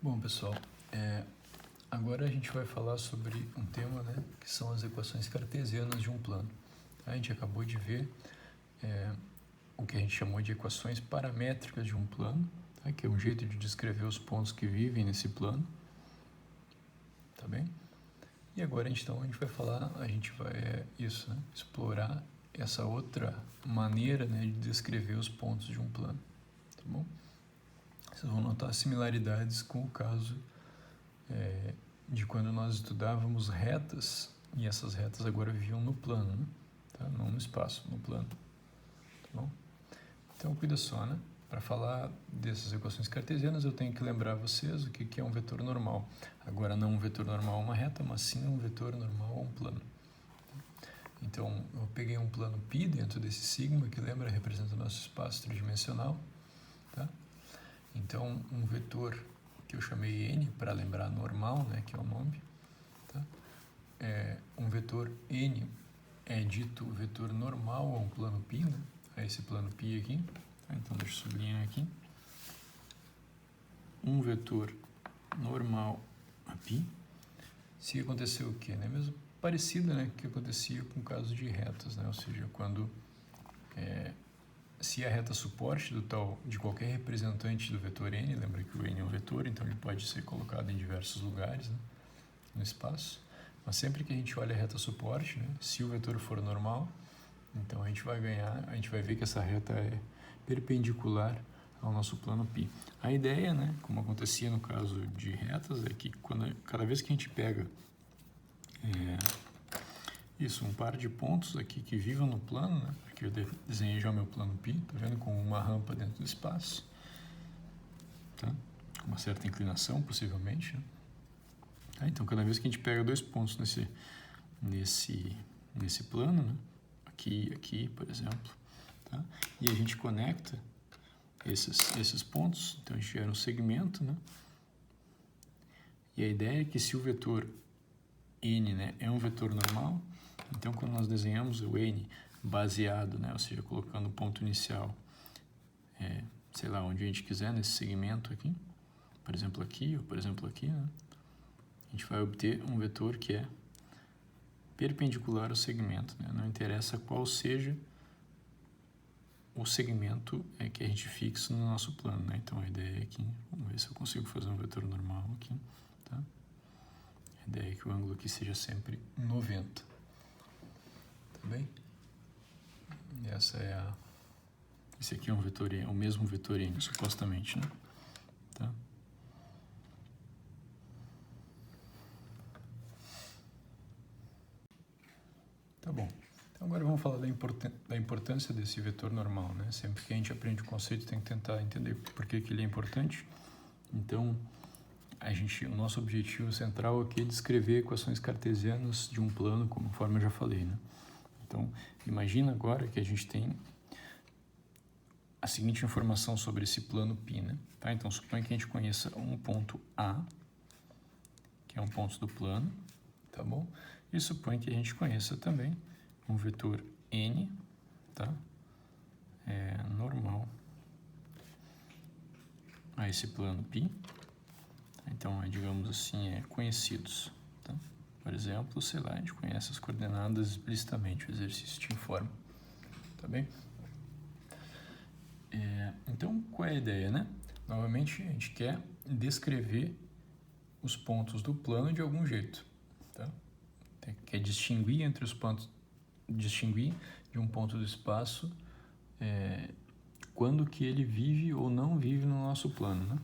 Bom, pessoal, agora a gente vai falar sobre um tema, né, que são as equações cartesianas de um plano. A gente acabou de ver o que a gente chamou de equações paramétricas de um plano, tá? Que é um jeito de descrever os pontos que vivem nesse plano, tá bem? E agora a gente vai falar, a gente vai explorar essa outra maneira, né, de descrever os pontos de um plano, tá bom? Vocês vão notar similaridades com o caso de quando nós estudávamos retas, e essas retas agora viviam no plano, né? Tá? Não no espaço, no plano. Tá bom? Então, cuida só, né? Para falar dessas equações cartesianas, eu tenho que lembrar vocês o que é um vetor normal. Agora, não um vetor normal a uma reta, mas sim um vetor normal a um plano. Então, eu peguei um plano π dentro desse sigma, que lembra, representa o nosso espaço tridimensional. Tá? Então, um vetor que eu chamei n para lembrar normal, né, que é o nome, tá? Um vetor n é dito vetor normal a um plano π, né, a esse plano π aqui, tá? Então deixa eu sublinhar aqui. Um vetor normal a π, se aconteceu o quê? Né? Mesmo parecido, né, que acontecia com o caso de retas, né? Ou seja, quando se a reta suporte de qualquer representante do vetor n, lembra que o n é um vetor, então ele pode ser colocado em diversos lugares, né, no espaço, mas sempre que a gente olha a reta suporte, né, se o vetor for normal, então a gente vai ver que essa reta é perpendicular ao nosso plano π. A ideia, né, como acontecia no caso de retas, é que cada vez que a gente pega um par de pontos aqui que vivam no plano, né? Aqui eu desenhei já o meu plano π, tá vendo? Com uma rampa dentro do espaço, tá? Com uma certa inclinação, possivelmente, né? Tá? Então, cada vez que a gente pega dois pontos nesse plano, né? Aqui, por exemplo, tá? E a gente conecta esses pontos, então a gente gera um segmento, né? E a ideia é que se o vetor n, né, é um vetor normal, então quando nós desenhamos o n baseado, né, ou seja, colocando o ponto inicial, sei lá, onde a gente quiser, nesse segmento aqui, por exemplo aqui, ou por exemplo aqui, né, a gente vai obter um vetor que é perpendicular ao segmento, né, não interessa qual seja o segmento que a gente fixa no nosso plano, né, então a ideia é aqui, vamos ver se eu consigo fazer um vetor normal aqui, tá? A ideia é que o ângulo aqui seja sempre 90. Tá bem? Esse aqui é um vetor n, o mesmo vetor n, supostamente, né? Tá? Tá bom. Então agora vamos falar da importância desse vetor normal, né? Sempre que a gente aprende o conceito, tem que tentar entender por que ele é importante. Então, o nosso objetivo central aqui é descrever equações cartesianas de um plano, conforme eu já falei, né? Então, imagina agora que a gente tem a seguinte informação sobre esse plano π, né? Tá? Então, suponha que a gente conheça um ponto A, que é um ponto do plano, tá bom? E suponha que a gente conheça também um vetor n, tá? Normal a esse plano π. Então, digamos assim, conhecidos, tá? Por exemplo, sei lá, a gente conhece as coordenadas explicitamente, o exercício te informa, tá bem? Então, qual é a ideia, né? Novamente, a gente quer descrever os pontos do plano de algum jeito, tá? Quer distinguir entre os pontos, distinguir de um ponto do espaço quando que ele vive ou não vive no nosso plano, né?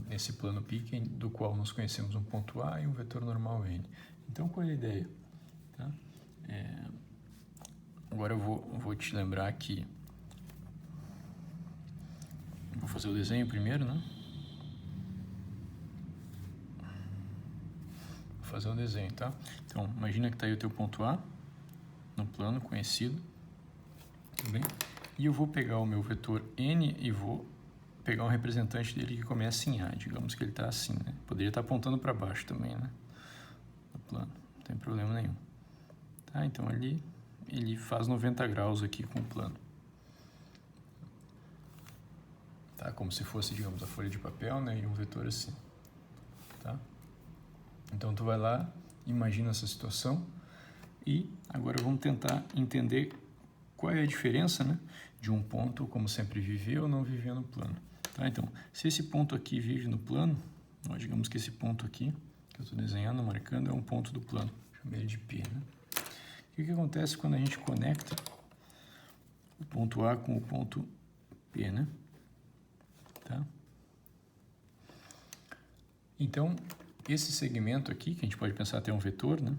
Nesse plano π, do qual nós conhecemos um ponto A e um vetor normal n. Então, qual é a ideia? Tá? Agora eu vou te lembrar que vou fazer o desenho primeiro, né? Vou fazer um desenho, tá? Então, imagina que está aí o teu ponto A no plano conhecido, tá bem? E eu vou pegar o meu vetor n e vou pegar um representante dele que começa em A, digamos que ele está assim, né? Poderia estar apontando para baixo também, né? No plano, não tem problema nenhum. Tá? Então, ele faz 90 graus aqui com o plano. tá? Como se fosse, digamos, a folha de papel, né? E um vetor assim, tá? Então, tu vai lá, imagina essa situação e agora vamos tentar entender qual é a diferença, né, de um ponto, como sempre, viver ou não viver no plano. Tá? Então, se esse ponto aqui vive no plano, nós digamos que esse ponto aqui, que eu estou desenhando, marcando, é um ponto do plano. Chamei ele de P. Né? E o que acontece quando a gente conecta o ponto A com o ponto P? Né? Tá? Então, esse segmento aqui, que a gente pode pensar até um vetor, né?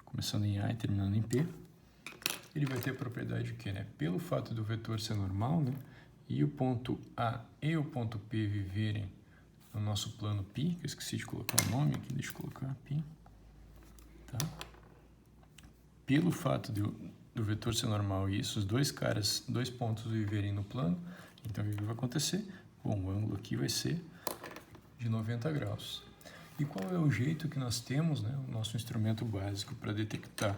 Começando em A e terminando em P, ele vai ter a propriedade que, né? Pelo fato do vetor ser normal, né? E o ponto A e o ponto P viverem no nosso plano π, que eu esqueci de colocar o nome aqui, deixa eu colocar π, tá? Pelo fato do vetor ser normal e esses dois pontos viverem no plano, então o que vai acontecer? Bom, o ângulo aqui vai ser de 90 graus. E qual é o jeito que nós temos, né? O nosso instrumento básico para detectar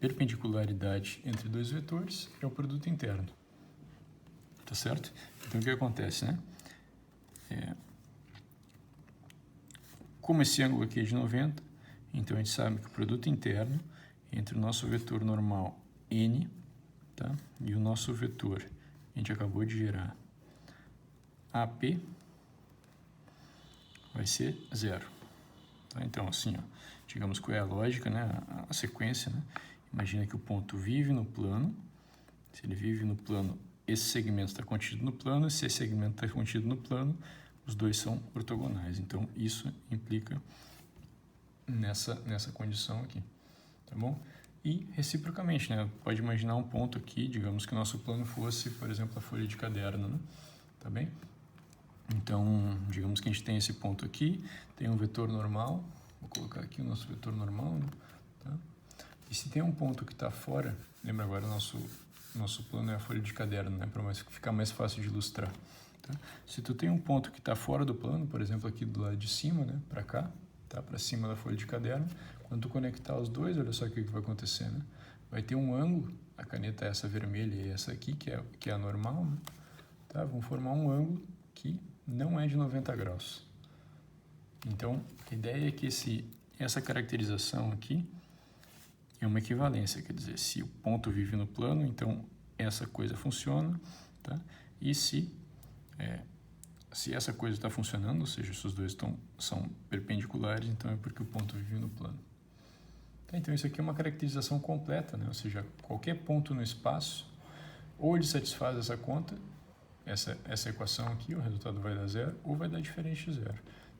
perpendicularidade entre dois vetores é o produto interno. Tá certo? Então, o que acontece, né? Como esse ângulo aqui é de 90, então a gente sabe que o produto interno entre o nosso vetor normal n, tá? E o nosso vetor, a gente acabou de gerar, AP, vai ser 0. Tá? Então, assim, ó, digamos qual é a lógica, né? A sequência, né? Imagina que o ponto vive no plano. Se ele vive no plano, esse segmento está contido no plano. Se esse segmento está contido no plano, os dois são ortogonais. Então, isso implica nessa condição aqui, tá bom? E, reciprocamente, né? Pode imaginar um ponto aqui, digamos que o nosso plano fosse, por exemplo, a folha de caderno, né? Tá bem? Então, digamos que a gente tem esse ponto aqui, tem um vetor normal, vou colocar aqui o nosso vetor normal, né? Tá? E se tem um ponto que está fora, lembra agora o nosso plano é a folha de caderno, né? Para ficar mais fácil de ilustrar. Tá? Se tu tem um ponto que está fora do plano, por exemplo, aqui do lado de cima, né? Para cá, tá? Para cima da folha de caderno, quando tu conectar os dois, olha só o que vai acontecer, né? Vai ter um ângulo, a caneta é essa vermelha e essa aqui, que é a normal, né? Tá? Vão formar um ângulo que não é de 90 graus. Então, a ideia é que essa caracterização aqui é uma equivalência, quer dizer, se o ponto vive no plano, então essa coisa funciona, tá? E se essa coisa está funcionando, ou seja, se os dois são perpendiculares, então é porque o ponto vive no plano. Tá? Então, isso aqui é uma caracterização completa, né? Ou seja, qualquer ponto no espaço, ou ele satisfaz essa conta, essa equação aqui, o resultado vai dar 0, ou vai dar diferente de 0.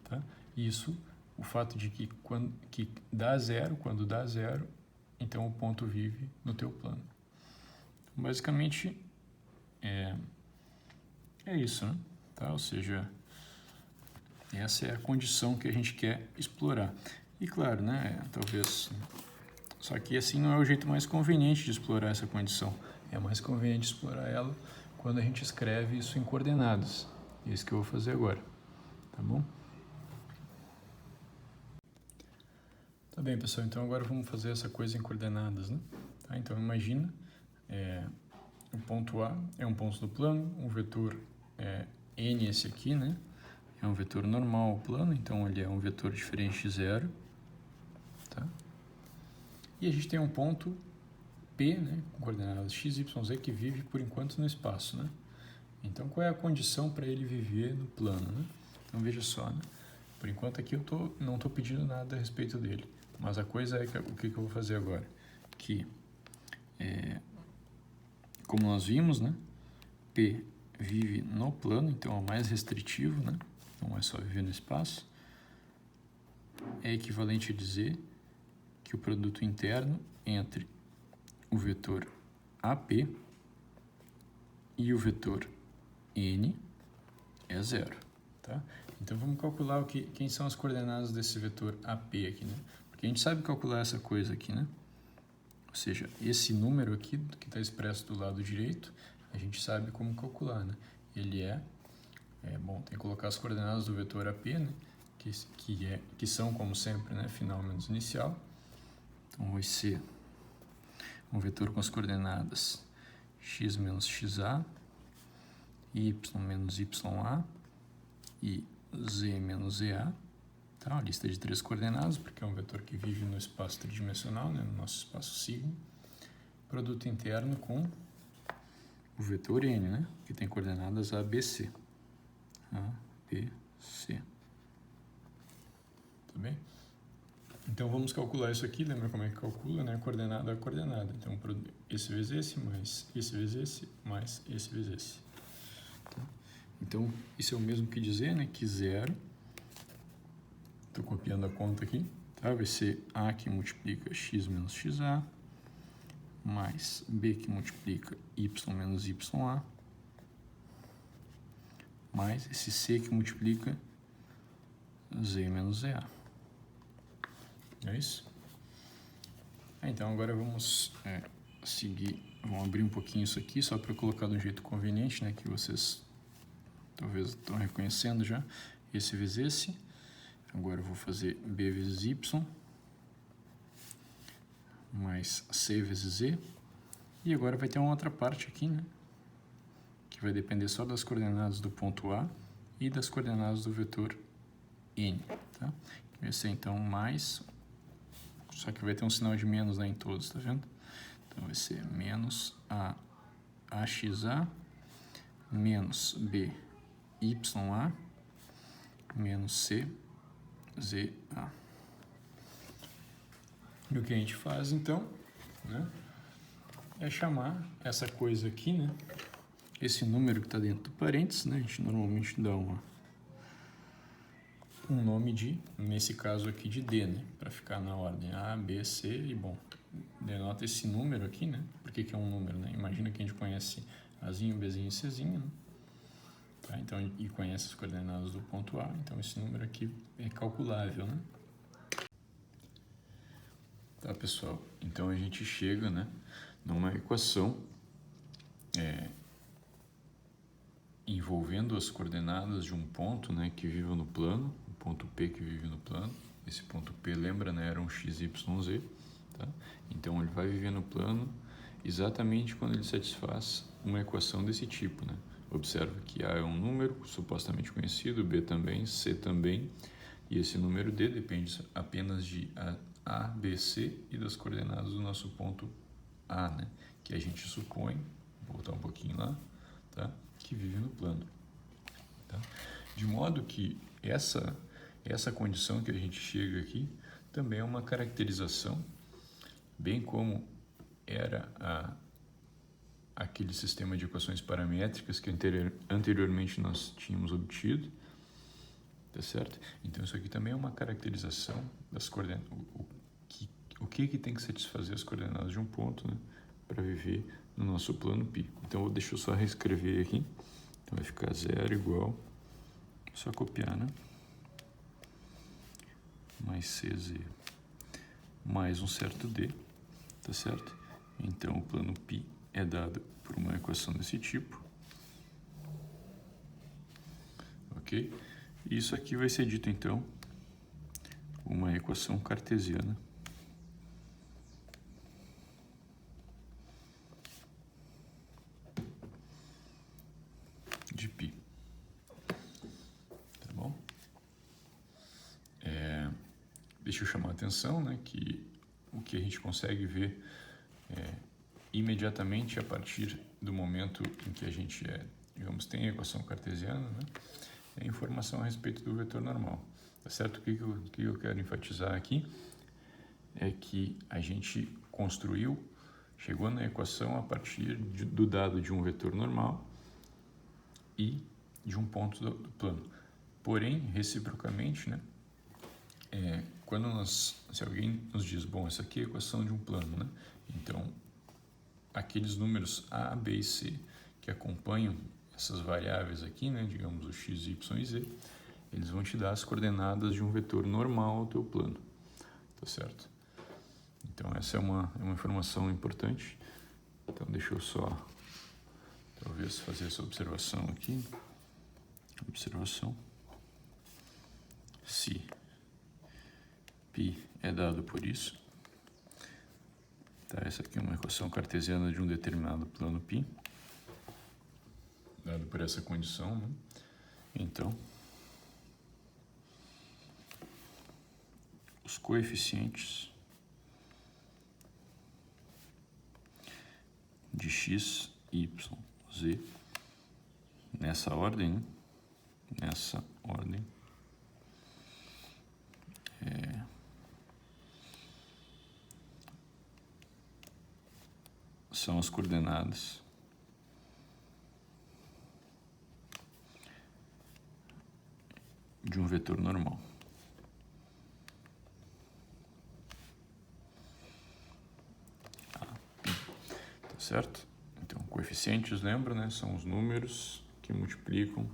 Tá? Isso, o fato de que dá 0, quando dá 0, então o ponto vive no teu plano. Basicamente, é isso, né? Tá? Ou seja, essa é a condição que a gente quer explorar. E claro, né? Talvez... Só que assim não é o jeito mais conveniente de explorar essa condição. É mais conveniente explorar ela quando a gente escreve isso em coordenadas. É isso que eu vou fazer agora, tá bom? Tá bem, pessoal, então agora vamos fazer essa coisa em coordenadas, né? Tá? Então imagina, o ponto A é um ponto do plano, um vetor n esse aqui, né? É um vetor normal ao plano, então ele é um vetor diferente de 0, tá? E a gente tem um ponto P, né, com coordenadas x, y, z, que vive por enquanto no espaço, né? Então, qual é a condição para ele viver no plano, né? Então, veja só, né? Por enquanto aqui eu não estou pedindo nada a respeito dele, mas a coisa é o que eu vou fazer agora? Que, como nós vimos, né? P vive no plano, então é o mais restritivo, né? Não é só viver no espaço. É equivalente a dizer que o produto interno entre o vetor AP e o vetor N é 0, tá? Então, vamos calcular quem são as coordenadas desse vetor AP aqui, né? Porque a gente sabe calcular essa coisa aqui, né? Ou seja, esse número aqui, que está expresso do lado direito, a gente sabe como calcular, né? Ele bom, tem que colocar as coordenadas do vetor AP, né? Que são, como sempre, né? Final menos inicial. Então, vai ser um vetor com as coordenadas x menos xa y menos ya e z menos ea. Tá? Uma lista de 3 coordenadas, porque é um vetor que vive no espaço tridimensional, né? No nosso espaço sigma. Produto interno com o vetor n, né? Que tem coordenadas a, b, c. A, b, c. Tá bem? Então, vamos calcular isso aqui. Lembra como é que calcula, né? Coordenada a coordenada. Então, esse vezes esse, mais esse vezes esse, mais esse vezes esse. Tá? Então, isso é o mesmo que dizer, né? Que 0... Estou copiando a conta aqui. Tá? Vai ser A que multiplica x menos xa, mais B que multiplica y menos ya, mais esse C que multiplica z menos ea. É isso? Então, agora vamos seguir, vamos abrir um pouquinho isso aqui, só para colocar de um jeito conveniente, né, que vocês talvez estão reconhecendo já. Esse vezes esse. Agora eu vou fazer b vezes y, mais c vezes z. E agora vai ter uma outra parte aqui, né, que vai depender só das coordenadas do ponto A e das coordenadas do vetor n. Tá? Vai ser então mais... Só que vai ter um sinal de menos, né, em todos, tá vendo? Então vai ser menos axa menos b ya menos c za. E o que a gente faz então, né, é chamar essa coisa aqui, né, esse número que está dentro do parênteses, né, a gente normalmente dá um nome de, nesse caso aqui, de D, né? Para ficar na ordem A, B, C e, bom, denota esse número aqui, né? Por que é um número, né? Imagina que a gente conhece Azinho, Bzinho e Czinho, né? Tá? Então, e conhece as coordenadas do ponto A, então esse número aqui é calculável, né? Tá, pessoal? Então, a gente chega, né, numa equação envolvendo as coordenadas de um ponto, né, que vive no plano, o ponto P que vive no plano. Esse ponto P, lembra, né, era um x, y, z. Tá? Então, ele vai viver no plano exatamente quando ele satisfaz uma equação desse tipo, né? Observa que A é um número supostamente conhecido, B também, C também, e esse número D depende apenas de A, B, C e das coordenadas do nosso ponto A, né? Que a gente supõe, vou voltar um pouquinho lá, tá? Que vive no plano. Tá? De modo que essa condição que a gente chega aqui também é uma caracterização, bem como era aquele sistema de equações paramétricas que anteriormente nós tínhamos obtido, tá certo? Então isso aqui também é uma caracterização das coordenadas, o que tem que satisfazer as coordenadas de um ponto, né, para viver no nosso plano π. Então, deixa eu só reescrever aqui. Então, vai ficar 0 igual, só copiar, né? Mais cz mais um certo d, tá certo? Então, o plano π é dado por uma equação desse tipo. Ok? E isso aqui vai ser dito, então, uma equação cartesiana de π. Tá bom? Deixa eu chamar a atenção, né, que o que a gente consegue ver imediatamente a partir do momento em que a gente digamos, tem a equação cartesiana, né, é informação a respeito do vetor normal. Tá certo? O que eu quero enfatizar aqui é que a gente chegou na equação a partir do dado de um vetor normal e de um ponto do plano. Porém, reciprocamente, né, se alguém nos diz, bom, essa aqui é a equação de um plano, né? Então, aqueles números A, B e C que acompanham essas variáveis aqui, né, digamos o x, y e z, eles vão te dar as coordenadas de um vetor normal ao teu plano, tá certo? Então, essa é uma informação importante. Então, deixa eu só, talvez, fazer essa observação aqui. Observação. Se π é dado por isso, tá? Essa aqui é uma equação cartesiana de um determinado plano π. dado por essa condição, né? Então, os coeficientes de x, y, z, nessa ordem, né? Nessa ordem, são as coordenadas de um vetor normal. Tá certo? Então, coeficientes, lembra, né? São os números que multiplicam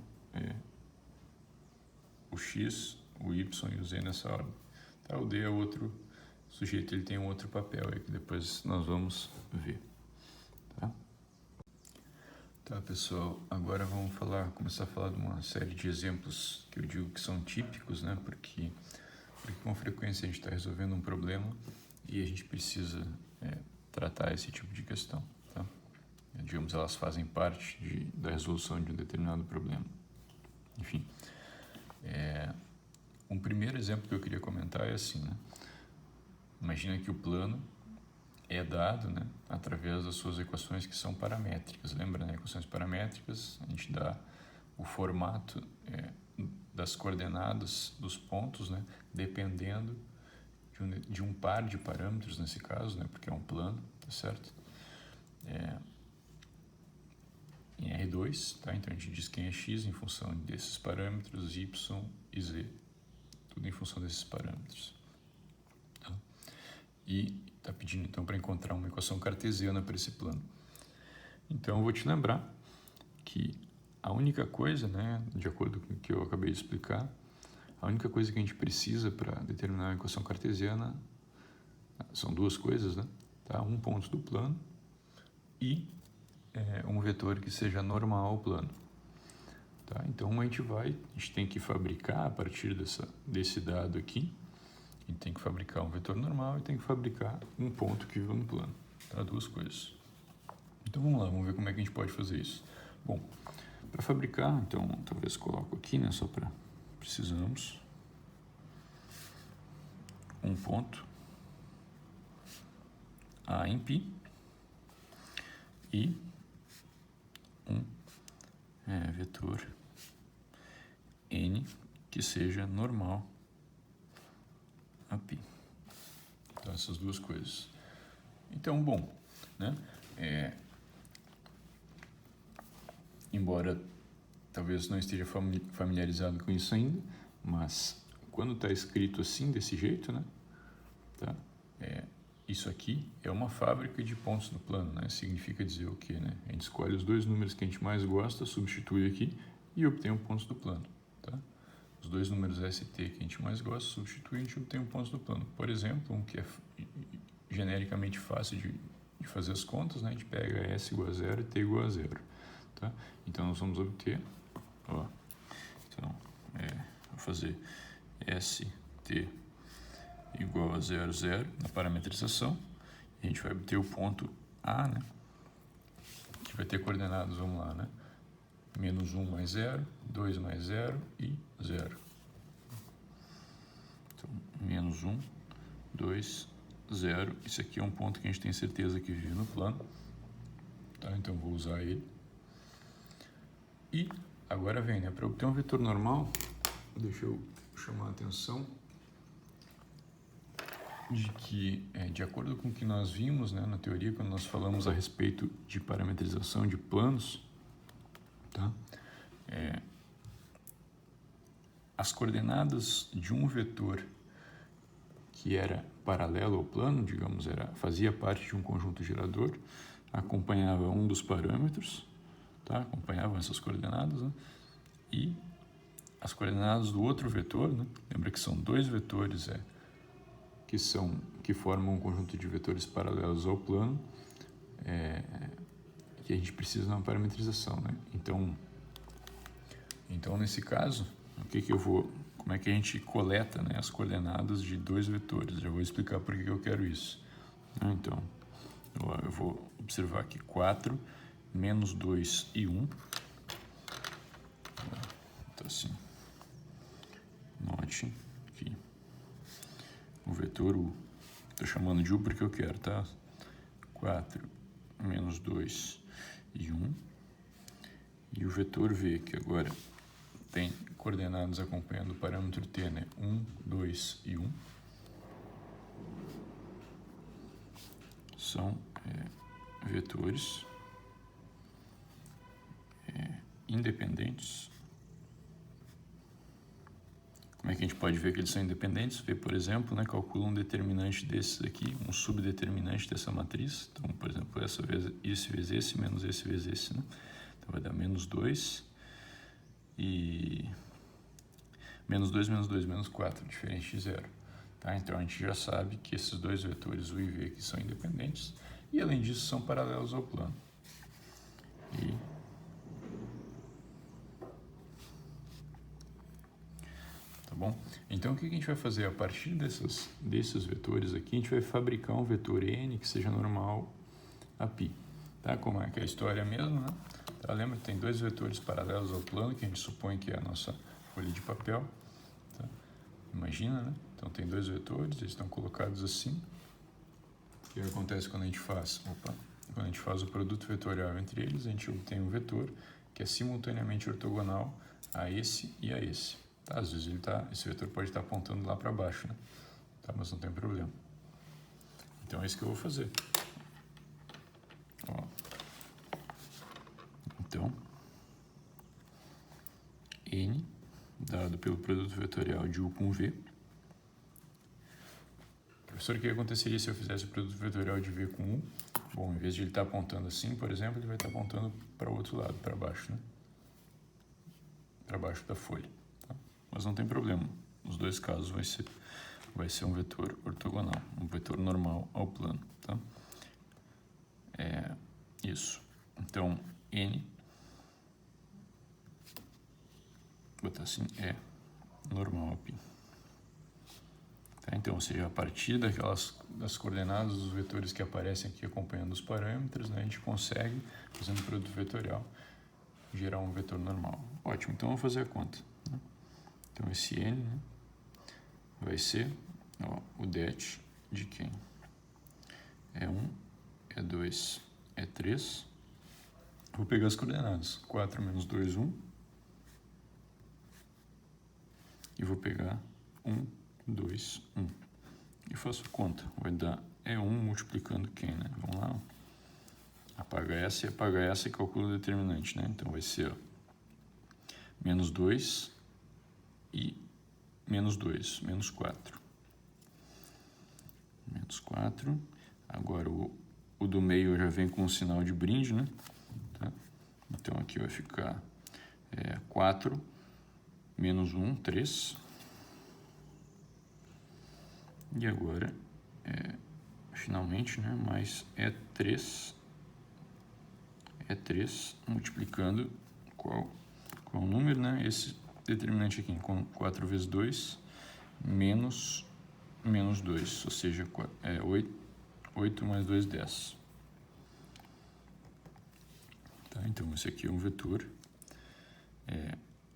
o x, o y e o z nessa ordem. Tá? O d é outro sujeito, ele tem um outro papel aí que depois nós vamos ver. Tá, pessoal, agora vamos começar a falar de uma série de exemplos que eu digo que são típicos, né? Porque com frequência a gente está resolvendo um problema e a gente precisa tratar esse tipo de questão, tá? Digamos, elas fazem parte da resolução de um determinado problema. Enfim, um primeiro exemplo que eu queria comentar é assim, né? Imagina que o plano é dado, né, através das suas equações que são paramétricas. Lembra, né? Equações paramétricas, a gente dá o formato das coordenadas dos pontos, né, dependendo de um par de parâmetros, nesse caso, né, porque é um plano, tá certo? Em R2, tá? Então a gente diz quem é x em função desses parâmetros, y e z, tudo em função desses parâmetros. Tá? E está pedindo então para encontrar uma equação cartesiana para esse plano. Então eu vou te lembrar que a única coisa, né, de acordo com o que eu acabei de explicar, a única coisa que a gente precisa para determinar a equação cartesiana são duas coisas, né? Tá? Um ponto do plano e um vetor que seja normal ao plano. Tá? Então a gente tem que fabricar a partir desse dado aqui. A gente tem que fabricar um vetor normal e tem que fabricar um ponto que viva no plano. Tá? Duas coisas. Então vamos lá, vamos ver como é que a gente pode fazer isso. Bom, para fabricar, então talvez coloco aqui, né, só para precisamos um ponto A em π e um vetor n que seja normal a π. Então, essas duas coisas. Então, bom, né? Embora talvez não esteja familiarizado com isso ainda, mas quando está escrito assim, desse jeito, né? Tá? Isso aqui é uma fábrica de pontos no plano, né? Significa dizer o quê, né? A gente escolhe os dois números que a gente mais gosta, substitui aqui e obtém um ponto do plano, tá? Os dois números ST que a gente mais gosta, substitui e a gente obtém um ponto do plano. Por exemplo, um que é genericamente fácil de fazer as contas, né? A gente pega S igual a 0 e T igual a 0, tá? Então, nós vamos obter, ó, então, vou fazer ST igual a 0, 0 na parametrização. A gente vai obter o ponto A, né? Que vai ter coordenadas, vamos lá, né? Menos 1 mais 0, 2 mais 0 e 0. Então, menos 1, 2, 0. Isso aqui é um ponto que a gente tem certeza que vive no plano. Tá? Então, vou usar ele. E agora vem, né? Para obter um vetor normal, deixa eu chamar a atenção de que, de acordo com o que nós vimos, né, na teoria, quando nós falamos a respeito de parametrização de planos, tá? As coordenadas de um vetor que era paralelo ao plano, digamos, fazia parte de um conjunto gerador, acompanhava um dos parâmetros, tá? Acompanhavam essas coordenadas, né? E as coordenadas do outro vetor, né? Lembra que são dois vetores que formam um conjunto de vetores paralelos ao plano, que a gente precisa na parametrização, né? Então nesse caso, como é que a gente coleta, né, as coordenadas de dois vetores? Já vou explicar por que eu quero isso. Então, eu vou observar aqui 4, menos 2 e 1. botar assim. Note que o vetor U, estou chamando de U porque eu quero, tá? 4, menos 2 e 1. E o vetor V, que agora tem coordenadas acompanhando o parâmetro t, né? 1, 2 e 1. São vetores independentes. Como é que a gente pode ver que eles são independentes? Ver, por exemplo, né, calcula um determinante desses aqui, um subdeterminante dessa matriz. Então, por exemplo, essa vezes esse, menos esse vezes esse, né? Então, vai dar menos 2 e... menos 2, menos 4, diferente de zero. Tá? Então, a gente já sabe que esses dois vetores, U e V, aqui são independentes. E, além disso, são paralelos ao plano. Tá bom? Então, o que a gente vai fazer? A partir desses vetores aqui, a gente vai fabricar um vetor n que seja normal a π. Tá? Como é que é a história mesmo, né? Tá? Lembra que tem dois vetores paralelos ao plano, que a gente supõe que é a nossa folha de papel. Tá? Imagina, né? Então, tem dois vetores, eles estão colocados assim. O que acontece quando a gente faz? Quando a gente faz o produto vetorial entre eles, a gente obtém um vetor que é simultaneamente ortogonal a esse e a esse. Tá? Às vezes esse vetor pode estar apontando lá para baixo, né? Tá? Mas não tem problema. Então é isso que eu vou fazer. Ó. Então, n dado pelo produto vetorial de U com V. Professor, o que aconteceria se eu fizesse o produto vetorial de V com U? Bom, em vez de ele estar apontando assim, por exemplo, ele vai estar apontando para o outro lado, para baixo, né? Para baixo da folha. Tá? Mas não tem problema. Nos dois casos vai ser um vetor ortogonal, um vetor normal ao plano. Tá? Isso. Então, n, vou botar assim, é normal a π. Tá? Então, ou seja, a partir das coordenadas dos vetores que aparecem aqui acompanhando os parâmetros, né, a gente consegue, fazendo o produto vetorial, gerar um vetor normal. Ótimo, então vamos fazer a conta. Né? Então, esse n, né, vai ser o det de quem? É 1, é 2, é 3. Vou pegar as coordenadas. 4 menos 2, 1. E vou pegar 1, 2, 1. E faço a conta. Vai dar 1 multiplicando quem, né? Vamos lá. Apaga essa e apaga essa e calcula o determinante, né? Então vai ser menos 2 e menos 2, menos 4. Menos 4. Agora o do meio já vem com um sinal de brinde, né? Tá? Então aqui vai ficar 4 menos 1, 3. E agora, finalmente, né? Mais é 3 multiplicando qual número, né? Esse determinante aqui, com 4 vezes 2 menos 2, ou seja, 8 mais 2, 10. Tá? Então, esse aqui é um vetor,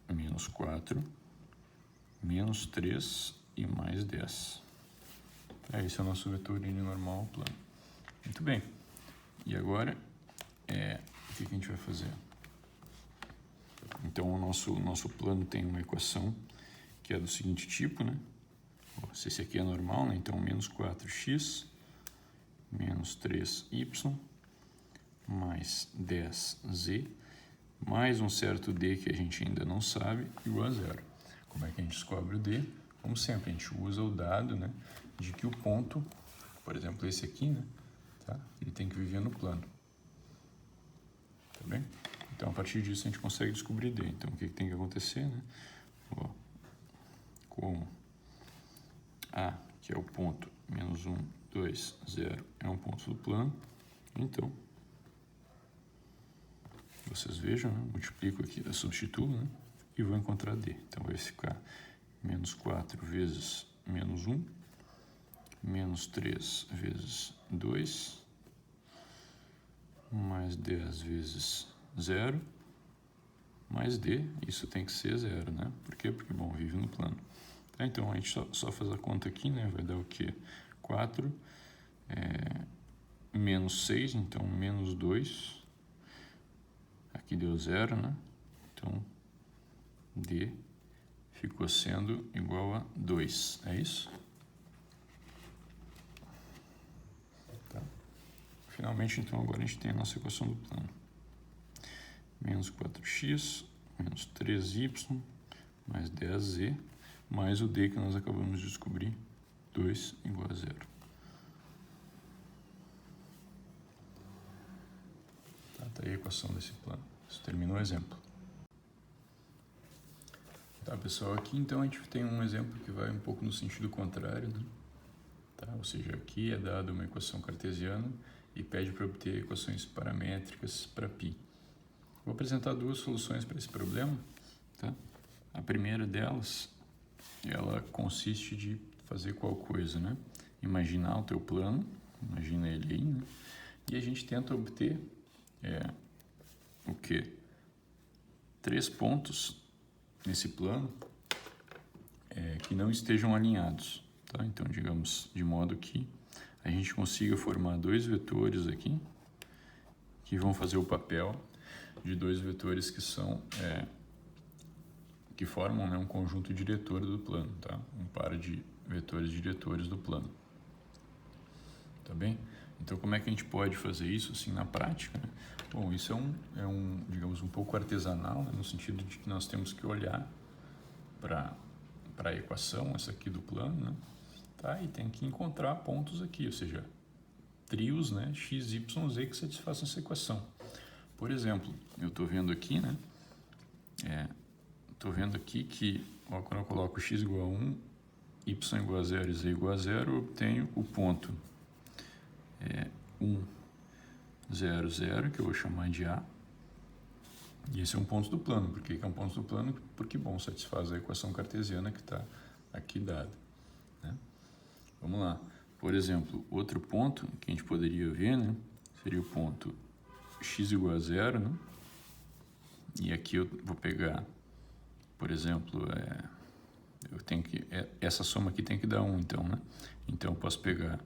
menos 4, menos 3 e mais 10. Tá? Esse é o nosso vetor n normal ao plano. Muito bem. E agora, o que a gente vai fazer? Então, o nosso plano tem uma equação que é do seguinte tipo, né? Se esse aqui é normal, né? Então, menos 4x, menos 3y, mais 10z, mais um certo d que a gente ainda não sabe, igual a zero. Como é que a gente descobre o d? Como sempre, a gente usa o dado, né, de que o ponto, por exemplo, esse aqui, né, tá? Ele tem que viver no plano. Tá bem? Então, a partir disso, a gente consegue descobrir d. Então, o que tem que acontecer, né? Como A, que é o ponto menos 1, 2, 0, é um ponto do plano, então, vocês vejam, né? Multiplico aqui, eu substituo, né? E vou encontrar d. Então, vai ficar menos 4 vezes menos 1, menos 3 vezes 2, mais 10 vezes 0, mais D, isso tem que ser 0, né? Por quê? Porque, bom, vive no plano. Tá, então, a gente só faz a conta aqui, né? Vai dar o quê? 4 menos 6, então menos 2. Aqui deu 0, né? Então, D ficou sendo igual a 2, é isso? Tá. Finalmente, então, agora a gente tem a nossa equação do plano. Menos 4x, menos 3y, mais 10z, mais o D que nós acabamos de descobrir, 2 igual a 0. Tá aí a equação desse plano. Isso termina o exemplo. Tá, pessoal, aqui então a gente tem um exemplo que vai um pouco no sentido contrário, né? Tá? Ou seja, aqui é dada uma equação cartesiana e pede para obter equações paramétricas para π. Vou apresentar duas soluções para esse problema. Tá? A primeira delas, ela consiste de fazer qual coisa, né? Imaginar o teu plano, imagina ele aí, né? E a gente tenta obter o quê? 3 pontos nesse plano que não estejam alinhados. Tá? Então, digamos, de modo que a gente consiga formar 2 vetores aqui que vão fazer o papel de 2 vetores que são que formam, né, um conjunto diretor do plano, tá? Um par de vetores diretores do plano. Tá bem? Então, como é que a gente pode fazer isso assim na prática, né? Bom, isso digamos, um pouco artesanal, né, no sentido de que nós temos que olhar para a equação, essa aqui do plano, né? Tá? E tem que encontrar pontos aqui, ou seja, trios, né, x, y, z que satisfaçam essa equação. Por exemplo, eu estou vendo aqui, né? Estou vendo aqui que, ó, quando eu coloco x igual a 1, y igual a 0 e z igual a 0, eu obtenho o ponto 1, 0, 0, que eu vou chamar de A. E esse é um ponto do plano. Por que é um ponto do plano? Porque, bom, satisfaz a equação cartesiana que está aqui dada, né? Vamos lá. Por exemplo, outro ponto que a gente poderia ver, né, seria o ponto x igual a 0, né? E aqui eu vou pegar, por exemplo, eu tenho que, essa soma aqui tem que dar 1, então, né? Então, eu posso pegar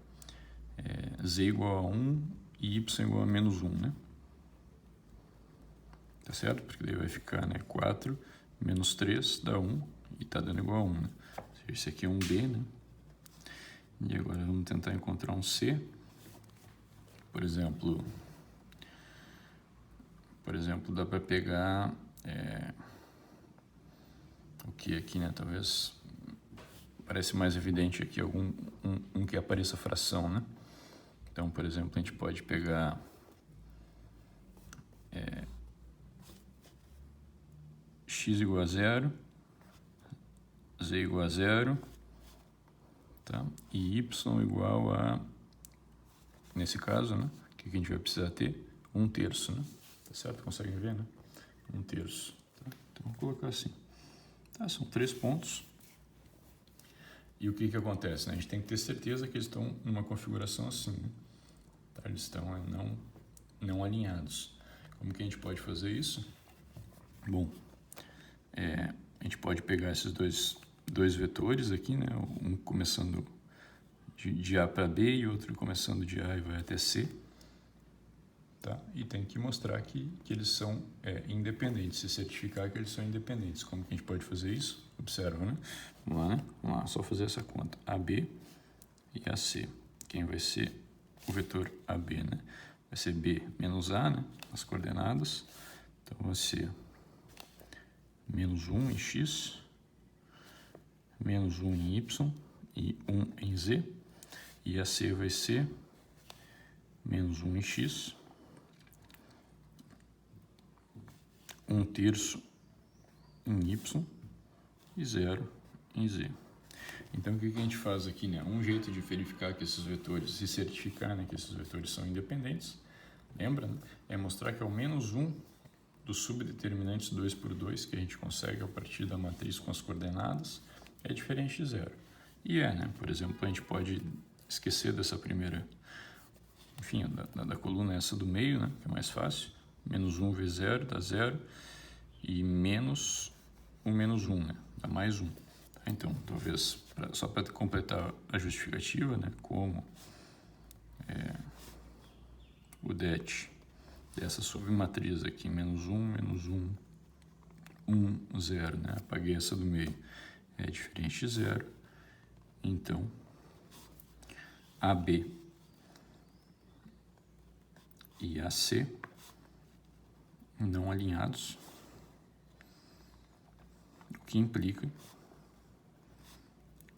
z igual a 1 e y igual a menos 1, né? Tá certo? Porque daí vai ficar, né, 4 menos 3 dá 1 e tá dando igual a 1, né? Esse aqui é um B, né? E agora vamos tentar encontrar um C. Por exemplo, dá para pegar o que aqui, né? Talvez parece mais evidente aqui um que apareça fração, né? Então, por exemplo, a gente pode pegar x igual a 0, z igual a 0, tá? E y igual a, nesse caso, né? O que a gente vai precisar ter? 1/3, né? Tá certo? Conseguem ver, né? 1/3. Tá? Então, vou colocar assim. Tá, são 3 pontos. E o que acontece, né? A gente tem que ter certeza que eles estão numa configuração assim, né? Tá? Eles estão não alinhados. Como que a gente pode fazer isso? Bom, a gente pode pegar esses dois vetores aqui, né? Um começando de A para B e outro começando de A e vai até C. Tá? E tem que mostrar que eles são independentes, se certificar que eles são independentes. Como que a gente pode fazer isso? Observa, né? Vamos lá, né? Vamos lá, só fazer essa conta. AB e AC. Quem vai ser o vetor AB, né? Vai ser B menos A, né? As coordenadas. Então, vai ser menos 1 em X, menos 1 em Y e 1 em Z. E AC vai ser menos 1 em X, 1/3 em Y e 0 em Z. Então, o que a gente faz aqui, né? Um jeito de verificar que esses vetores, se certificar, né, que esses vetores são independentes, lembra, né? É mostrar que ao menos um dos subdeterminantes 2 por 2 que a gente consegue a partir da matriz com as coordenadas é diferente de 0. E né? Por exemplo, a gente pode esquecer dessa primeira, enfim, da coluna essa do meio, né? Que é mais fácil. Menos 1 vezes 0 dá 0. e menos o menos 1, né? Dá mais 1. Tá? Então, talvez, só para completar a justificativa, né? Como o det dessa submatriz aqui, menos 1, 1, 0, né? Apaguei essa do meio, é diferente de 0. Então, AB e AC não alinhados, o que implica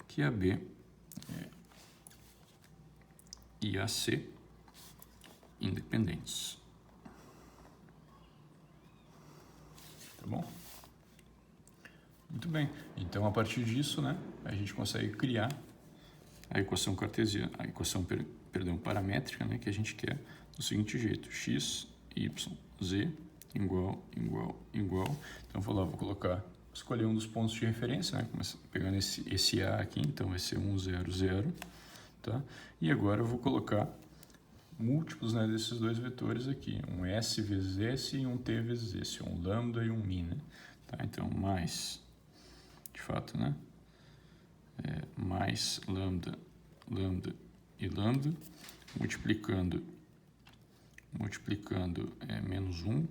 que AB e AC independentes. Tá bom? Muito bem. Então, a partir disso, né, a gente consegue criar a equação cartesiana, a equação, paramétrica, né, que a gente quer do seguinte jeito: x, y, z igual. Então, vou colocar, escolher um dos pontos de referência, né, pegando esse A aqui, então vai ser 1, 0, 0, tá? E agora eu vou colocar múltiplos, né, desses dois vetores aqui, um S vezes S e um T vezes S, um lambda e um mi, né? Tá? Então, mais, de fato, né, mais lambda e lambda, multiplicando menos 1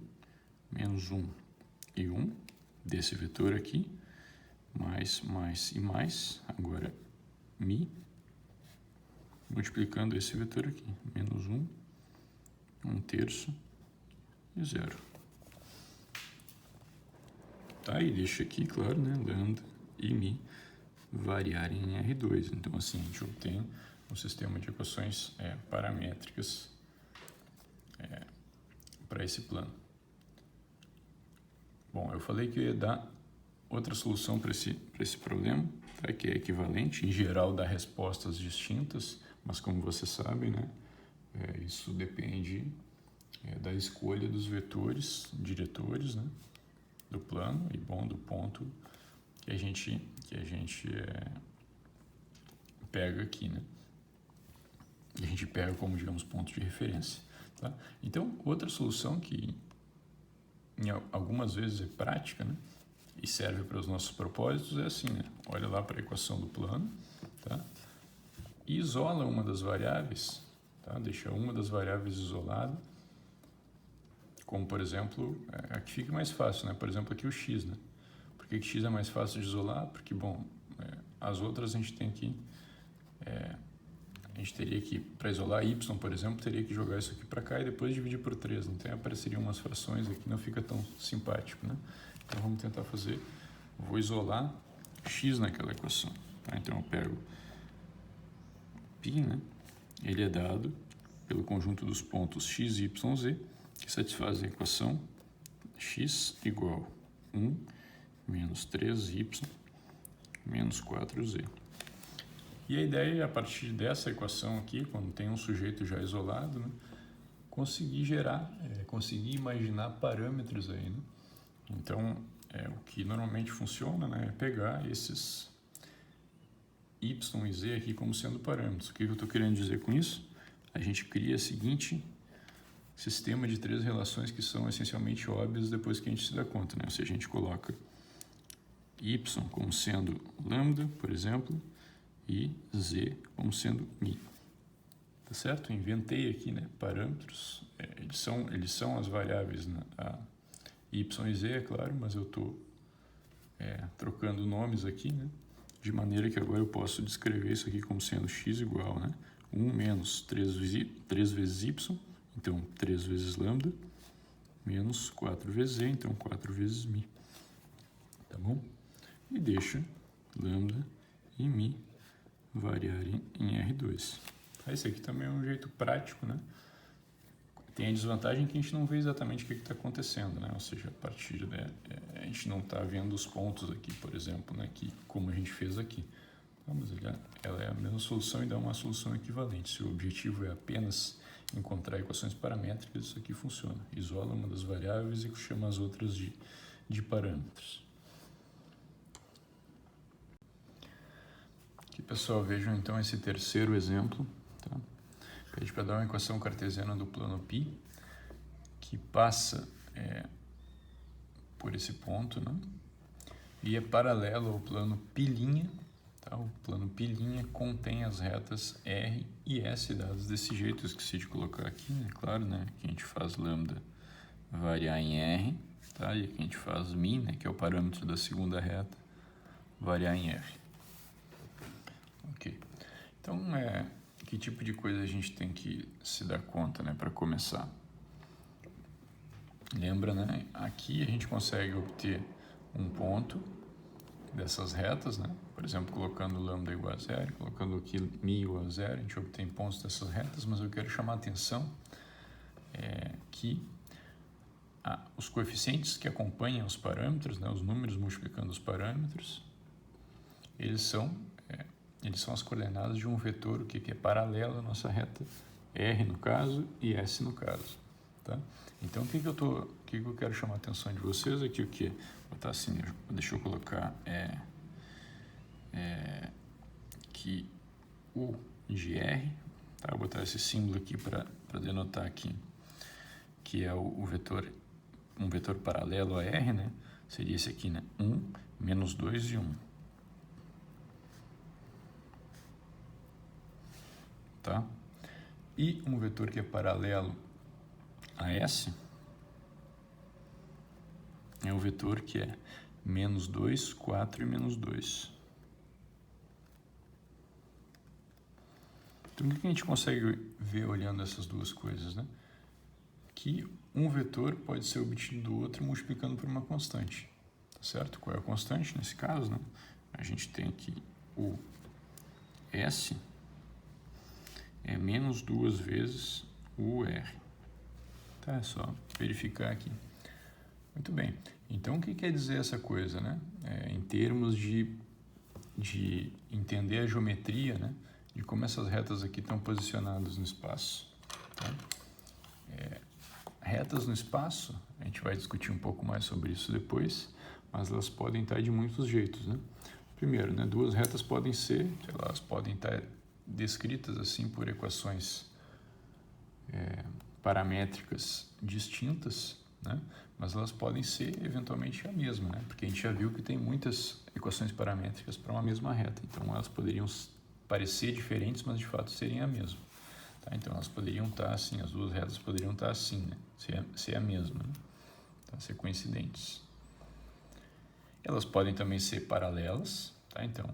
e 1 desse vetor aqui, mais e mais, agora mi, multiplicando esse vetor aqui, menos 1, 1/3 e 0. Tá, e deixa aqui, claro, né, lambda e mi variarem em R2. Então, assim, a gente obtém um sistema de equações paramétricas para esse plano. Bom, eu falei que eu ia dar outra solução para esse problema, tá, que é equivalente, em geral dá respostas distintas, mas como vocês sabem, né, isso depende da escolha dos vetores diretores, né, do plano e, bom, do ponto que a gente pega aqui, né? E a gente pega como, digamos, ponto de referência. Tá? Então, outra solução que algumas vezes é prática, né, e serve para os nossos propósitos é assim, né? Olha lá para a equação do plano, tá? E isola uma das variáveis, tá? Deixa uma das variáveis isolada, como, por exemplo, aqui fica mais fácil, né? Por exemplo, aqui o x, né? Por que x é mais fácil de isolar? Porque, bom, as outras a gente tem que... a gente teria que, para isolar y, por exemplo, teria que jogar isso aqui para cá e depois dividir por 3. Então, apareceriam umas frações aqui, não fica tão simpático, né? Então, vamos tentar fazer... Vou isolar x naquela equação. Tá? Então, eu pego π, né? Ele é dado pelo conjunto dos pontos x, y, z, que satisfazem a equação x igual 1 menos 3y menos 4z. E a ideia é, a partir dessa equação aqui, quando tem um sujeito já isolado, né, conseguir gerar, conseguir imaginar parâmetros aí, né? Então, o que normalmente funciona, né, é pegar esses y e z aqui como sendo parâmetros. O que eu estou querendo dizer com isso? A gente cria o seguinte sistema de 3 relações que são essencialmente óbvias depois que a gente se dá conta, né? Ou seja, a gente coloca y como sendo lambda, por exemplo, e z como sendo mi. Tá certo? Eu inventei aqui, né, parâmetros, eles são as variáveis, né, a y e z, é claro, mas eu estou trocando nomes aqui, né, de maneira que agora eu posso descrever isso aqui como sendo x igual, né, 1 menos 3 vezes y, então 3 vezes lambda, menos 4 vezes z, então 4 vezes mi. Tá bom? E deixa lambda e mi variarem em R2. Esse aqui também é um jeito prático, né? Tem a desvantagem que a gente não vê exatamente o que está acontecendo, né? Ou seja, a partir a gente não está vendo os pontos aqui, por exemplo, né? Que, como a gente fez aqui. Mas ela é a mesma solução e dá uma solução equivalente. Se o objetivo é apenas encontrar equações paramétricas, isso aqui funciona. Isola uma das variáveis e chama as outras de parâmetros. Aqui, pessoal, vejam então esse terceiro exemplo. Tá? Pede para dar uma equação cartesiana do plano π, que passa por esse ponto, né? E é paralelo ao plano pilinha, tá? O plano pilinha contém as retas R e S dadas desse jeito. Eu esqueci de colocar aqui, né? Claro, né? Que a gente faz lambda variar em R, tá? E aqui a gente faz min, né? Que é o parâmetro da segunda reta, variar em R. Ok. Então, que tipo de coisa a gente tem que se dar conta, né? Para começar. Lembra, né? Aqui a gente consegue obter um ponto dessas retas, né? Por exemplo, colocando lambda igual a zero, colocando aqui mi igual a zero, a gente obtém pontos dessas retas, mas eu quero chamar a atenção que os coeficientes que acompanham os parâmetros, né? Os números multiplicando os parâmetros, eles são as coordenadas de um vetor que é paralelo à nossa reta R no caso e S no caso, tá? Então, o que eu quero chamar a atenção de vocês aqui, o que? Botar assim, deixa eu colocar que U de R, tá? Vou botar esse símbolo aqui para denotar aqui, que é um vetor paralelo a R, né? Seria esse aqui, né? 1, menos 2 e 1. Tá? E um vetor que é paralelo a S é o vetor que é menos 2, 4 e menos 2. Então, o que a gente consegue ver olhando essas duas coisas, né? Que um vetor pode ser obtido do outro multiplicando por uma constante, tá certo? Qual é a constante nesse caso, né? A gente tem aqui o S é menos 2 vezes o R. Tá, é só verificar aqui. Muito bem. Então, o que quer dizer essa coisa, né? Em termos de entender a geometria, né? De como essas retas aqui estão posicionadas no espaço. Tá? Retas no espaço, a gente vai discutir um pouco mais sobre isso depois, mas elas podem estar de muitos jeitos, né? Primeiro, né? Duas retas podem ser, elas podem estar descritas assim por equações paramétricas distintas, né? Mas elas podem ser eventualmente a mesma, né? Porque a gente já viu que tem muitas equações paramétricas para uma mesma reta, então elas poderiam parecer diferentes, mas de fato serem a mesma. Tá? Então elas poderiam estar assim, as duas retas poderiam estar assim, né? Ser a mesma, né? Tá? Ser coincidentes. Elas podem também ser paralelas, tá? Então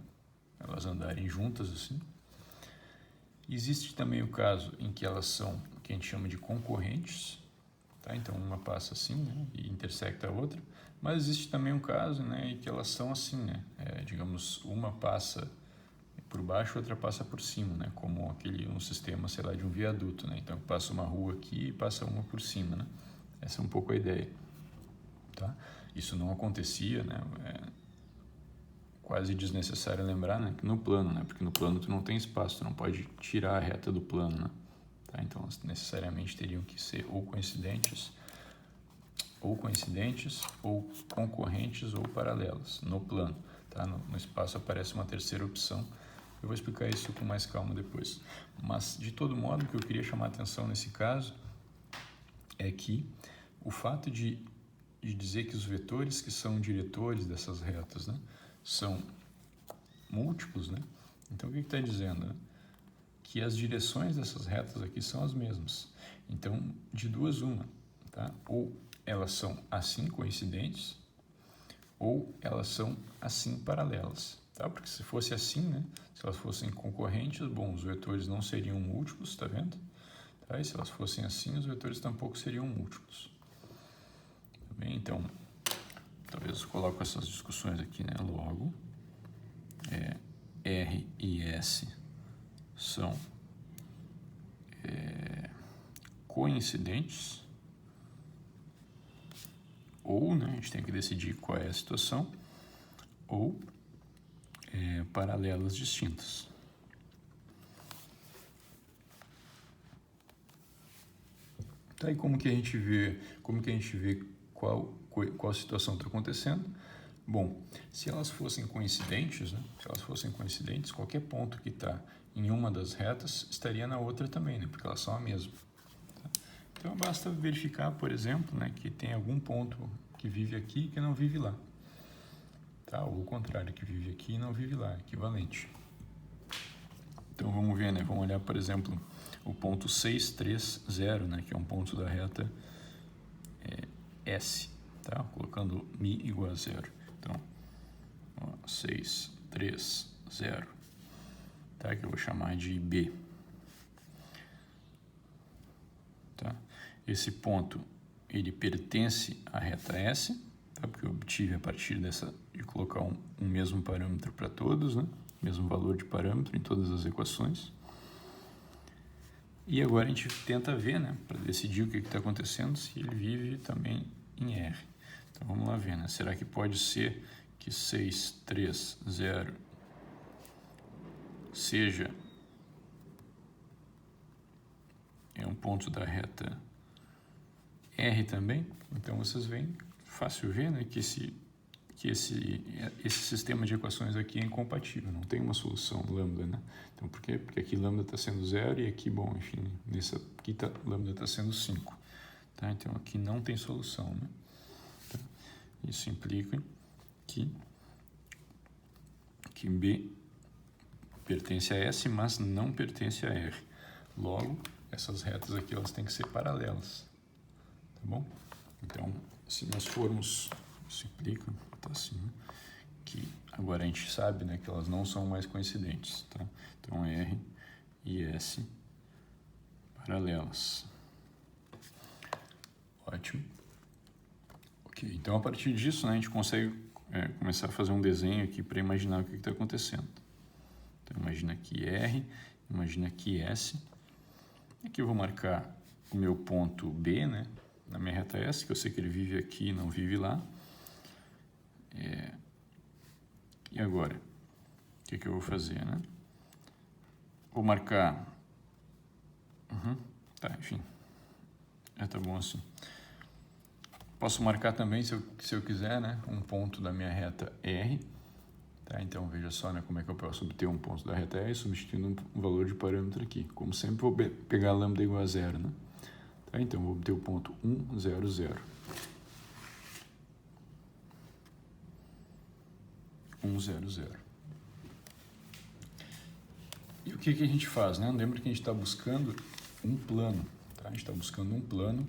elas andarem juntas assim. Existe também o caso em que elas são o que a gente chama de concorrentes, tá? Então uma passa assim, né? E intersecta a outra, mas existe também um caso, né? Em que elas são assim, né? Digamos, uma passa por baixo, outra passa por cima, né? Como um sistema, sei lá, de um viaduto, né? Então passa uma rua aqui e passa uma por cima, né? Essa é um pouco a ideia, tá? Isso não acontecia, né? Quase desnecessário lembrar, né? Que no plano, né? Porque no plano tu não tem espaço, tu não pode tirar a reta do plano, né? Tá? Então elas necessariamente teriam que ser ou coincidentes, ou concorrentes ou paralelas no plano, tá? No espaço aparece uma terceira opção. Eu vou explicar isso com mais calma depois. Mas, de todo modo, o que eu queria chamar a atenção nesse caso é que o fato de dizer que os vetores que são diretores dessas retas, né, são múltiplos, né? Então, o que está dizendo? Né? Que as direções dessas retas aqui são as mesmas. Então, de duas, uma. Tá? Ou elas são assim coincidentes, ou elas são assim paralelas. Tá? Porque se fosse assim, né? Se elas fossem concorrentes, bom, os vetores não seriam múltiplos, tá vendo? Tá? E se elas fossem assim, os vetores tampouco seriam múltiplos. Tá bem? Então, talvez eu coloque essas discussões aqui, né? Logo, R e S são coincidentes, ou, né, a gente tem que decidir qual é a situação, ou paralelas distintas. Tá, e como que a gente vê qual situação está acontecendo? Bom, se elas fossem coincidentes, né, qualquer ponto que está em uma das retas estaria na outra também, né, porque elas são a mesma. Tá? Então basta verificar, por exemplo, né, que tem algum ponto que vive aqui e que não vive lá. Tá? Ou o contrário, que vive aqui e não vive lá, equivalente. Então vamos ver, né? Vamos olhar, por exemplo, o ponto 630, né? Que é um ponto da reta S, tá? Colocando mi igual a 0. Então, 630, tá? Que eu vou chamar de B. Tá? Esse ponto, ele pertence à reta S, tá? Porque eu obtive a partir de colocar um mesmo parâmetro para todos, né? Mesmo valor de parâmetro em todas as equações. E agora a gente tenta ver, né? Para decidir o que está acontecendo, se ele vive também em R. Então vamos lá ver, né? Será que pode ser que 630 seja um ponto da reta R também? Então vocês veem, fácil ver, né, que esse sistema de equações aqui é incompatível, não tem uma solução lambda, né? Então por quê? Porque aqui lambda está sendo 0 e aqui, bom, enfim, nessa aqui lambda está sendo 5. Tá? Então aqui não tem solução, né? Tá? Isso implica que B pertence a S, mas não pertence a R. Logo, essas retas aqui elas têm que ser paralelas, tá bom? Então, se nós formos, isso implica, tá assim, né? Que agora a gente sabe, né, que elas não são mais coincidentes, tá? Então, R e S paralelas. Ótimo. Ok, então a partir disso, né, a gente consegue começar a fazer um desenho aqui para imaginar o que está acontecendo. Então, imagina aqui R, imagina aqui S. Aqui eu vou marcar o meu ponto B, né, na minha reta S, que eu sei que ele vive aqui e não vive lá. E agora? O que eu vou fazer, né? Vou marcar... Tá, enfim. Tá bom assim. Posso marcar também, se eu quiser, né, um ponto da minha reta R. Tá? Então, veja só, né, como é que eu posso obter um ponto da reta R substituindo um valor de parâmetro aqui. Como sempre, vou pegar lambda igual a 0, né? Tá? Então, vou obter o ponto 1, 0, 0. 1, 0, 0. E o que a gente faz, né? Lembra que a gente está buscando um plano. Tá? A gente está buscando um plano.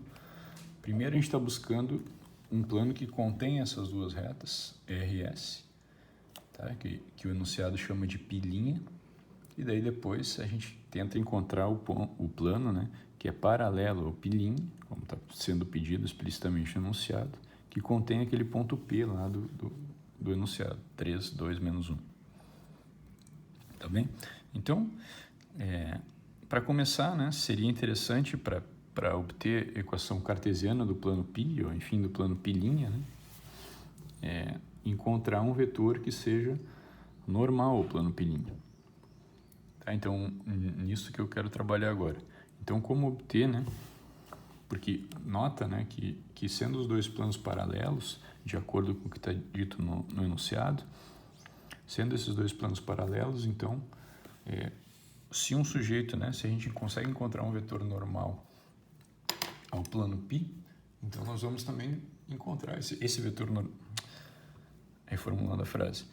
Primeiro, a gente está buscando um plano que contém essas duas retas, R e S. Tá? Que o enunciado chama de π', e daí depois a gente tenta encontrar o plano, né, que é paralelo ao π', como está sendo pedido explicitamente no enunciado, que contém aquele ponto P lá do enunciado, 3, 2, menos 1. Tá bem? Então, para começar, né, seria interessante para obter a equação cartesiana do plano π, ou enfim, do plano π', né, encontrar um vetor que seja normal ao plano π'. Tá? Então, nisso que eu quero trabalhar agora. Então, como obter, né? Porque nota, né, que sendo os dois planos paralelos, de acordo com o que está dito no enunciado, sendo esses dois planos paralelos, então, se um sujeito, né, se a gente consegue encontrar um vetor normal ao plano π, então nós vamos também encontrar esse vetor normal. Reformulando a frase.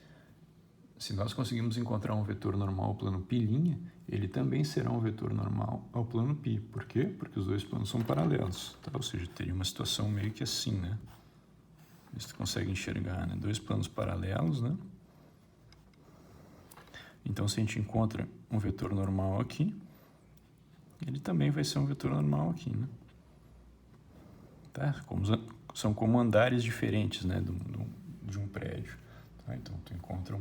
Se nós conseguimos encontrar um vetor normal ao plano π', ele também será um vetor normal ao plano π. Por quê? Porque os dois planos são paralelos. Tá? Ou seja, teria uma situação meio que assim, né? Você consegue enxergar, né? Dois planos paralelos, né? Então, se a gente encontra um vetor normal aqui, ele também vai ser um vetor normal aqui, né? Tá? São como andares diferentes, né? De um prédio. Tá? Então, tu encontra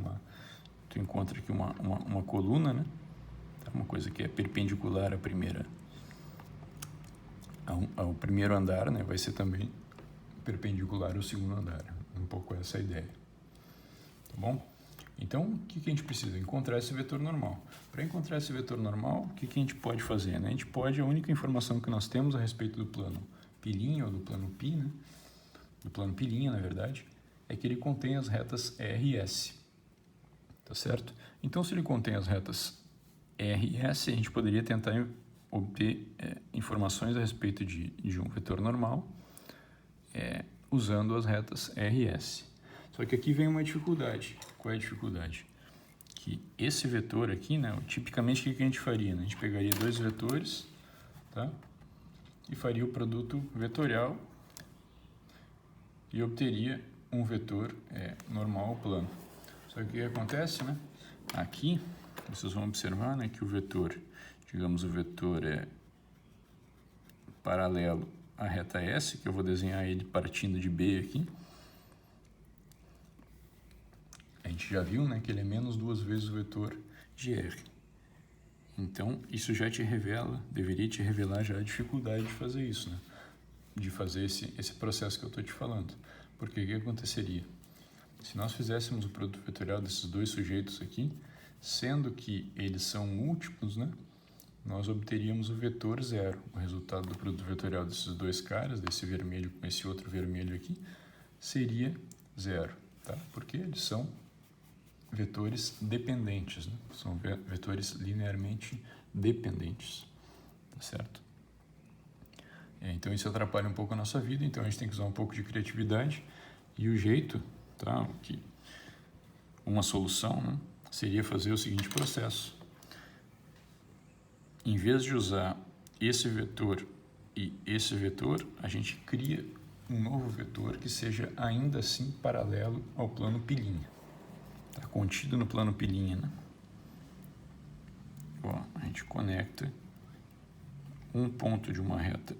aqui uma coluna, né? Tá? Uma coisa que é perpendicular ao primeiro andar, né? Vai ser também perpendicular ao segundo andar. Um pouco essa a ideia. Tá bom? Então, o que a gente precisa? Encontrar esse vetor normal. Para encontrar esse vetor normal, o que a gente pode fazer, né? A única informação que nós temos a respeito do plano π', ou do plano π, né? Do plano π', na verdade, é que ele contém as retas R e S. Tá certo? Então, se ele contém as retas R e S, a gente poderia tentar obter informações a respeito de um vetor normal usando as retas RS. Só que aqui vem uma dificuldade. Qual é a dificuldade? Que esse vetor aqui, né, tipicamente o que a gente faria? Né? A gente pegaria dois vetores, tá? E faria o produto vetorial e obteria um vetor normal plano. Só que o que acontece, né? Aqui, vocês vão observar, né, que o vetor, digamos, o vetor é paralelo à reta S, que eu vou desenhar ele partindo de B aqui. A gente já viu, né, que ele é menos 2 vezes o vetor de R. Então, isso já te revela, deveria te revelar já a dificuldade de fazer isso, né? De fazer esse processo que eu estou te falando. Porque o que aconteceria? Se nós fizéssemos o produto vetorial desses dois sujeitos aqui, sendo que eles são múltiplos, né, nós obteríamos o vetor zero. O resultado do produto vetorial desses dois caras, desse vermelho com esse outro vermelho aqui, seria zero, tá? Porque eles são vetores dependentes, né? São vetores linearmente dependentes, tá certo? Então isso atrapalha um pouco a nossa vida, então a gente tem que usar um pouco de criatividade, e o jeito, tá? Uma solução, né, seria fazer o seguinte processo. Em vez de usar esse vetor e esse vetor, a gente cria um novo vetor que seja ainda assim paralelo ao plano pilinha. Está contido no plano pilinha, né? Ó, a gente conecta um ponto de uma reta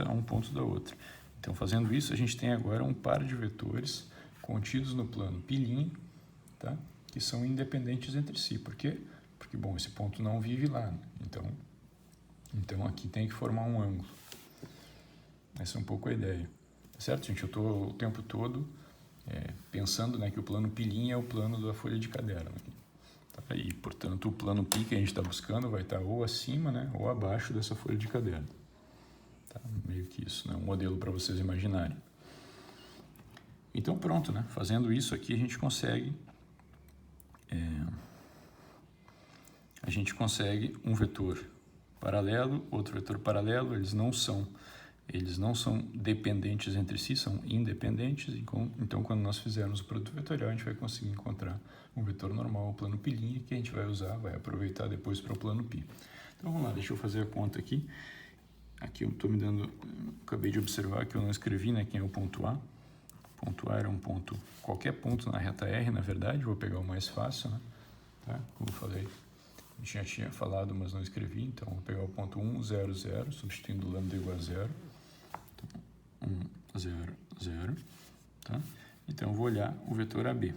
a um ponto da outra. Então, fazendo isso, a gente tem agora um par de vetores contidos no plano pilinha, tá? Que são independentes entre si. Por quê? Porque, bom, esse ponto não vive lá, né? Então aqui tem que formar um ângulo. Essa é um pouco a ideia. Certo, gente? Eu estou o tempo todo pensando, né, que o plano pilinha é o plano da folha de caderno. Tá? E, portanto, o plano pi que a gente está buscando vai estar ou acima, né, ou abaixo dessa folha de caderno. Tá? Meio que isso, né? Um modelo para vocês imaginarem. Então, pronto, né? Fazendo isso aqui, a gente consegue um vetor paralelo, outro vetor paralelo. Eles não são dependentes entre si, são independentes. Então, quando nós fizermos o produto vetorial, a gente vai conseguir encontrar um vetor normal, o plano pilinha, que a gente vai usar, vai aproveitar depois para o plano pi. Então, vamos lá, deixa eu fazer a conta aqui. Aqui eu acabei de observar que eu não escrevi, né, quem é o ponto A. O ponto A era um ponto, qualquer ponto na reta R, na verdade, vou pegar o mais fácil, né? Tá? Como eu falei, eu já tinha falado, mas não escrevi, então vou pegar o ponto 1, 0, 0, substituindo lambda igual a 0. Então, 1, 0, 0, tá? Então eu vou olhar o vetor AB.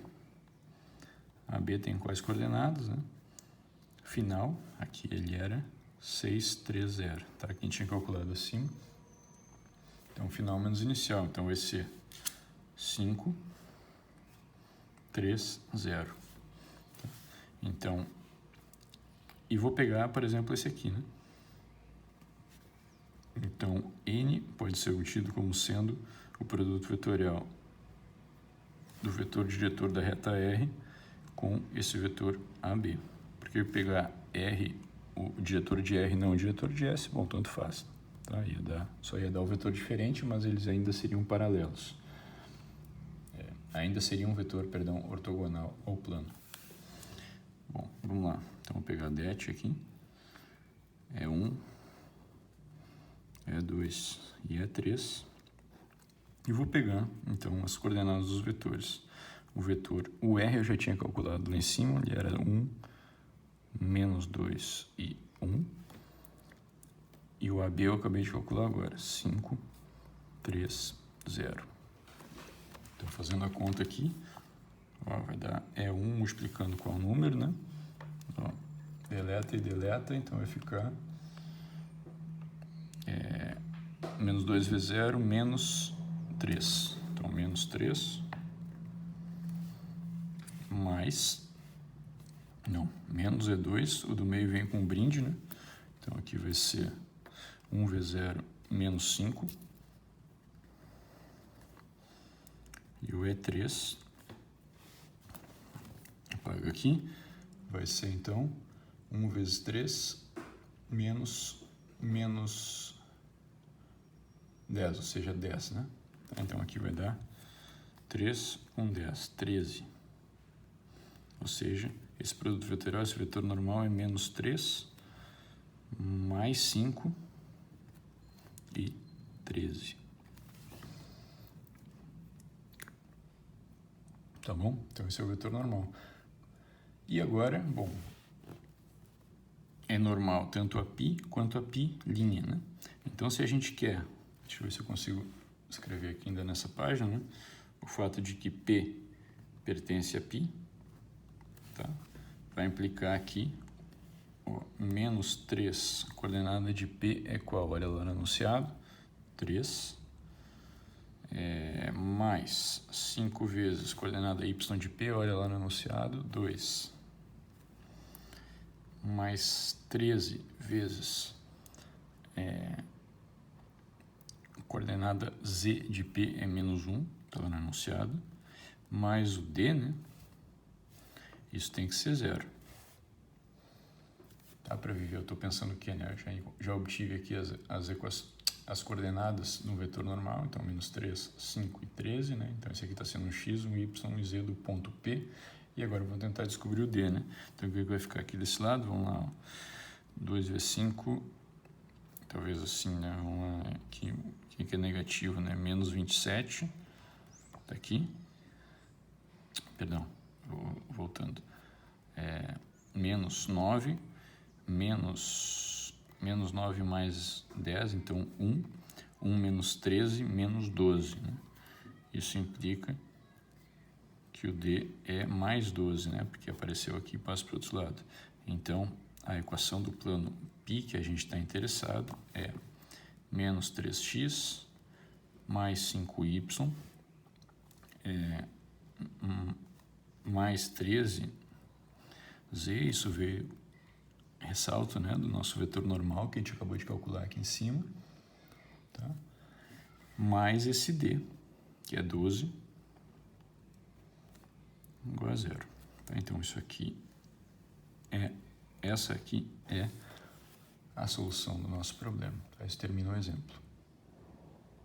AB tem quais coordenadas, né? Final, aqui ele era 6, 3, 0, tá? Aqui a gente tinha calculado acima. Então, final menos inicial. Então, vai ser 5, 3, 0. Então, e vou pegar, por exemplo, esse aqui, né? Então, N pode ser obtido como sendo o produto vetorial do vetor diretor da reta R com esse vetor AB. Porque eu pegar R, o diretor de R, não o diretor de S, bom, tanto faz. Tá? Só ia dar o vetor diferente, mas eles ainda seriam paralelos. Ainda seria um vetor, ortogonal ao plano. Bom, vamos lá. Então, vou pegar det aqui. É 1, é 2 e é 3. E vou pegar, então, as coordenadas dos vetores. O R eu já tinha calculado lá em cima, ele era 1, menos 2 e 1. E o AB eu acabei de calcular agora, 5, 3, 0. Então, fazendo a conta aqui, ó, vai dar 1 multiplicando qual número, né? Ó, deleta e deleta, então vai ficar menos 2 vezes 0, menos 3. Então, menos 3, mais, não, menos é 2, o do meio vem com um brinde, né? Então, aqui vai ser 1 vezes 0, menos 5. E o E3, apaga aqui, vai ser então 1 vezes 3 menos 10, ou seja, 10, né? Tá, então aqui vai dar 3 com 10, 13. Ou seja, esse produto vetorial, esse vetor normal é menos 3, mais 5 e 13. Tá bom? Então esse é o vetor normal. E agora, bom, é normal tanto a π quanto a π' né? Então se a gente quer, deixa eu ver se eu consigo escrever aqui ainda nessa página, né? O fato de que P pertence a π, tá? Vai implicar aqui, ó, menos 3, a coordenada de P é qual? Olha lá no enunciado, 3, mais 5 vezes coordenada y de P, olha lá no enunciado, 2, mais 13 vezes coordenada z de P é menos 1, está lá no enunciado, mais o d, né? Isso tem que ser 0. Tá, para viver, eu estou pensando que, né? Eu já obtive aqui as coordenadas no vetor normal, então menos 3, 5 e 13, né? Então esse aqui está sendo um x, um y e z do ponto P. E agora vamos tentar descobrir o d, né? Então o que vai ficar aqui desse lado? Vamos lá, ó. 2 vezes 5, talvez assim, né? Vamos lá, aqui que é negativo, né? Menos 27, tá aqui. Perdão, voltando. Menos 9, menos 9 mais 10, então 1. 1 menos 13, menos 12, né? Isso implica que o D é mais 12, né? Porque apareceu aqui e passa para o outro lado. Então, a equação do plano π que a gente está interessado é menos 3x mais 5y mais 13z, isso veio, ressalto, né, do nosso vetor normal que a gente acabou de calcular aqui em cima, tá? Mais esse d, que é 12, igual a 0. Tá? Então, essa aqui é a solução do nosso problema. Tá? Isso termina o exemplo.